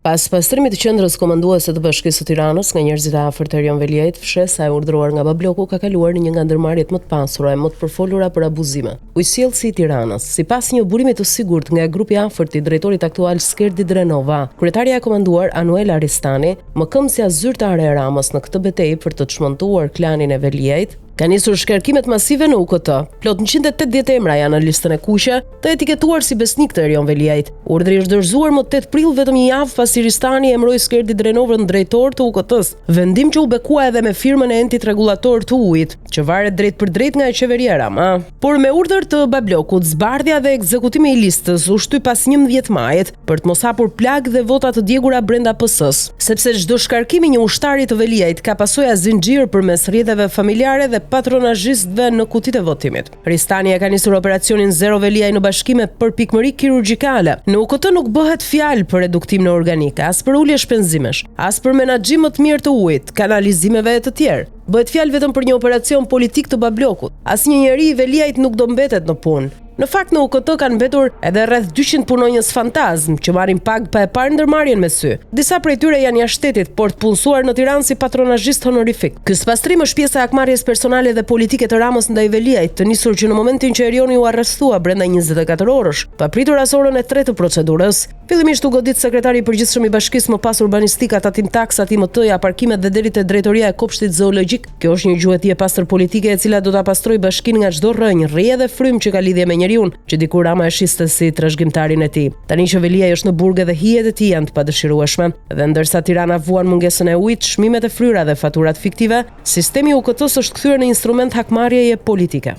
Pas pastrimit të qendrës komanduese të Bashkisë së Tiranës nga njerëzit e afërt Erion Veliajt, fshesa e urdhëruar nga Babloku ka kaluar në një nga ndërmarrjet më të pasura e më të përfolura për abuzime. Ujësjellësi i Tiranës, sipas një burimi të sigurt nga grupi i afërt i drejtorit aktual Skerdi Drenova, kryetaria e komanduar Anuela Ristani, mëkëmësja zyrtare e Ramës në këtë betejë për të çmontuar klanin e Veliajt, ka nisur shkarkimet masive në UKT. Plot 180 emra janë në listën e kuqe të etiketuar si besnik të Erion Veliajt. Urdhri është dorëzuar më 8 prill, vetëm një javë pasi Ristani emëroi Skerdi Drenovën drejtor të UKT-s, vendim që u bekua edhe me firmën e entit rregullator të ujit, që varet drejt për drejt nga qeveria Rama. Por me urdhër të Bablokut, zbardhja dhe ekzekutimi i listës u shty pas 11 majit për të mos hapur plagë dhe vota të djegura brenda PS-s, sepse çdo shkarkim i një ushtari të Veliajt ka pasoja zinxhir përmes rrjedhave familjare dhe patronazhistëve në kutitë e votimit. Ristani ka nisur operacionin Zero Veliaj në bashkime për pikmëri kirurgjikale. Në UKT nuk bëhet fjalë për reduktim në organike, as për ulje shpenzimesh, as për menaxhim më të mirë të ujit, kanalizimeve e të tjerë. Bëhet fjalë vetëm për një operacion politik të Bablokut. Asnjë njeri i Veliajt nuk do mbetet në punë. Në fakt në UKT kanë mbetur edhe rreth 200 punonjës fantazm që marrin pagë pa e parë ndërmarrjen me sy. Disa prej tyre janë jashtë shtetit, por të punësuar në Tiranë si patronazhist honorifik. Ky pastrim është pjesa e akmarrjes personale dhe politike të Ramës ndaj Veliajt, të nisur që në momentin që Erioni u arrestua brenda 24 orësh, pa pritur as orën e 3 të procedurës. Fillimisht u godit sekretari i përgjithshëm i bashkisë, më pas urbanistika, tatim taksat, IMT-ja, parkimet dhe deri te drejtoria e kopshtit zoologjik. Kjo është një gjuhëti e pastër politike e cila do ta pastrojë bashkinë nga çdo rrënjë, rrje dhe frym që ka lidhje me njeriu, që dikur Rama e shiste si trashëgimtarin e tij. Tani që Veliaj është në burg dhe hijet e tij janë të padëshirueshme, dhe ndërsa Tirana vuan mungesën e ujit, çmimet e fryra dhe faturat fiktive, sistemi i UKT-s është kthyer në instrument hakmarrjeje politike.